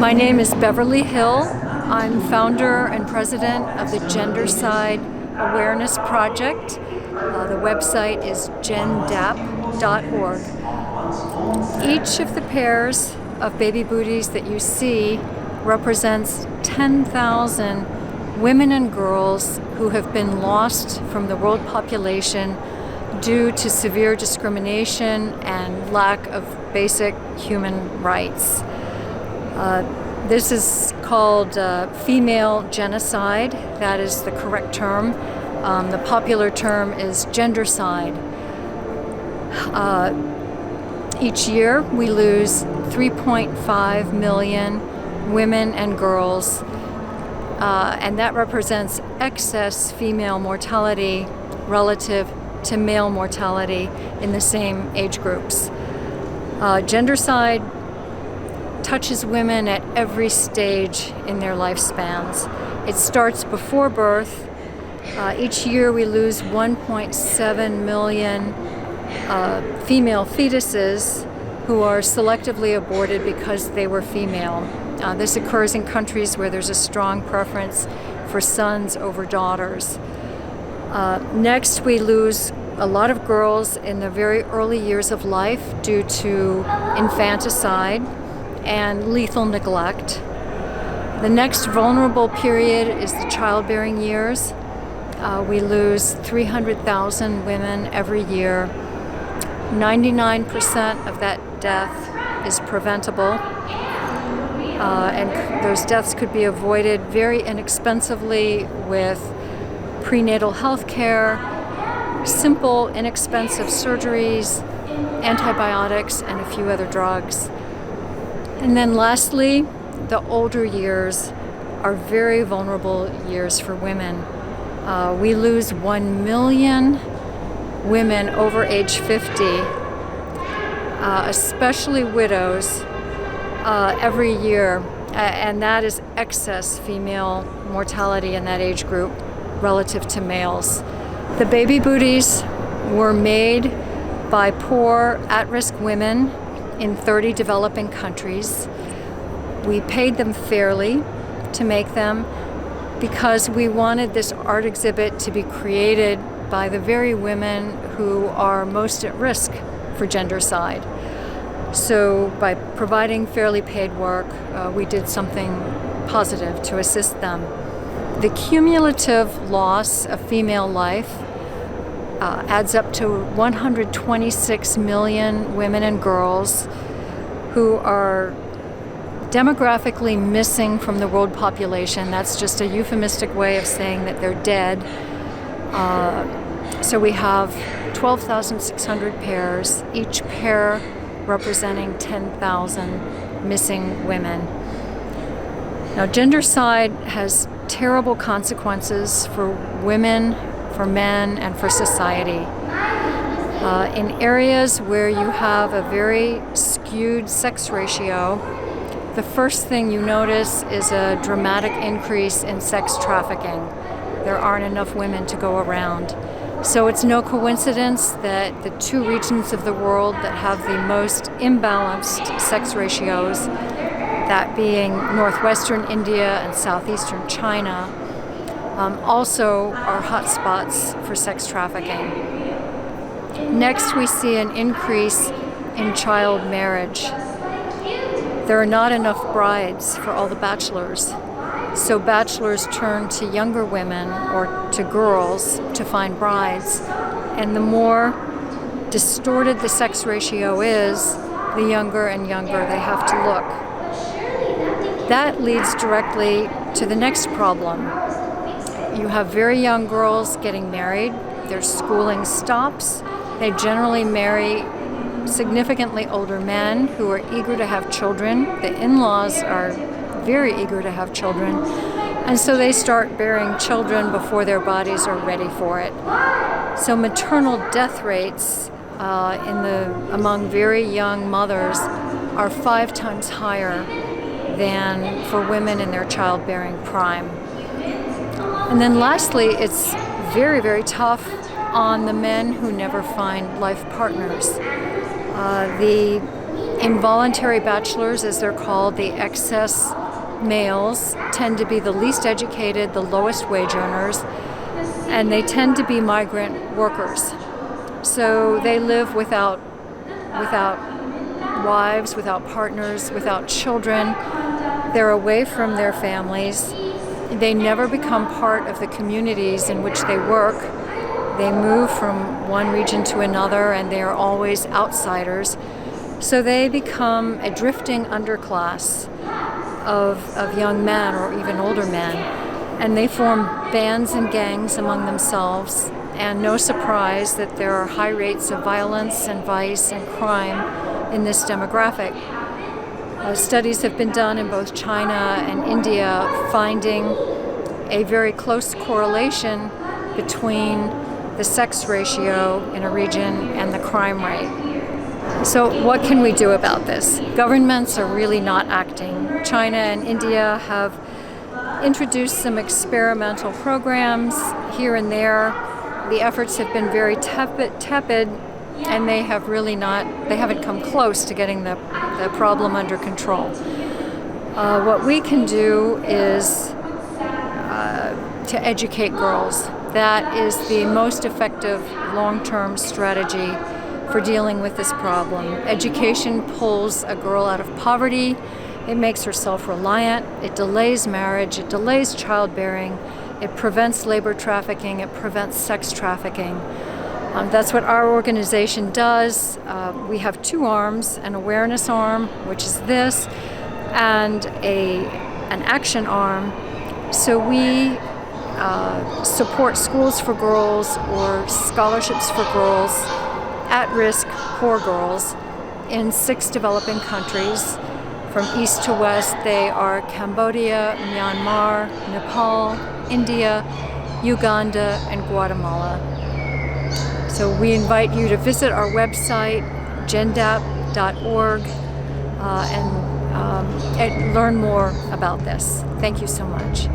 My name is Beverley Hill. I'm founder and president of the Gendercide Awareness Project. The website is gendap.org. Each of the pairs of baby booties that you see represents 10,000 women and girls who have been lost from the world population due to severe discrimination and lack of basic human rights. This is called female genocide. That is the correct term. The popular term is gendercide. Each year we lose 3.5 million women and girls, and that represents excess female mortality relative to male mortality in the same age groups. Gendercide touches women at every stage in their lifespans. It starts before birth. Each year we lose 1.7 million female fetuses who are selectively aborted because they were female. This occurs in countries where there's a strong preference for sons over daughters. Next, we lose a lot of girls in the very early years of life due to infanticide and lethal neglect. The next vulnerable period is the childbearing years. We lose 300,000 women every year. 99% of that death is preventable, and those deaths could be avoided very inexpensively with prenatal health care, simple, inexpensive surgeries, antibiotics, and a few other drugs. And then lastly, the older years are very vulnerable years for women. We lose 1 million women over age 50, especially widows, every year, and that is excess female mortality in that age group relative to males. The baby booties were made by poor, at-risk women in 30 developing countries. We paid them fairly to make them because we wanted this art exhibit to be created by the very women who are most at risk for gendercide. So by providing fairly paid work, we did something positive to assist them. The cumulative loss of female life adds up to 126 million women and girls who are demographically missing from the world population. That's just a euphemistic way of saying that they're dead. So we have 12,600 pairs, each pair representing 10,000 missing women. Now, gendercide has terrible consequences for women, for men, and for society. In areas where you have a very skewed sex ratio, the first thing you notice is a dramatic increase in sex trafficking. There aren't enough women to go around. So it's no coincidence that the two regions of the world that have the most imbalanced sex ratios, that being northwestern India and southeastern China, also are hotspots for sex trafficking. Next, we see an increase in child marriage. There are not enough brides for all the bachelors. So bachelors turn to younger women or to girls to find brides. And the more distorted the sex ratio is, the younger and younger they have to look. That leads directly to the next problem. You have very young girls getting married, their schooling stops, they generally marry significantly older men who are eager to have children. The in-laws are very eager to have children, and so they start bearing children before their bodies are ready for it. So maternal death rates among very young mothers are 5 times higher than for women in their childbearing prime. And then lastly, it's very, very tough on the men who never find life partners. The Involuntary bachelors, as they're called, the excess males, tend to be the least educated, the lowest wage earners, and they tend to be migrant workers. So they live without wives, without partners, without children. They're away from their families. They never become part of the communities in which they work. They move from one region to another, and they are always outsiders. So they become a drifting underclass of young men or even older men. And they form bands and gangs among themselves. And no surprise that there are high rates of violence and vice and crime in this demographic. Studies have been done in both China and India finding a very close correlation between the sex ratio in a region and the crime rate. So what can we do about this? Governments are really not acting. China and India have introduced some experimental programs here and there. The efforts have been very tepid, and they haven't come close to getting the problem under control. What we can do is to educate girls. That is the most effective long-term strategy for dealing with this problem. Education pulls a girl out of poverty. It makes her self-reliant. It delays marriage. It delays childbearing. It prevents labor trafficking. It prevents sex trafficking. That's what our organization does. We have two arms, an awareness arm, which is this, and an action arm. So we support schools for girls or scholarships for girls, at-risk poor girls, in 6 developing countries. From east to west, they are Cambodia, Myanmar, Nepal, India, Uganda, and Guatemala. So we invite you to visit our website, gendap.org, and learn more about this. Thank you so much.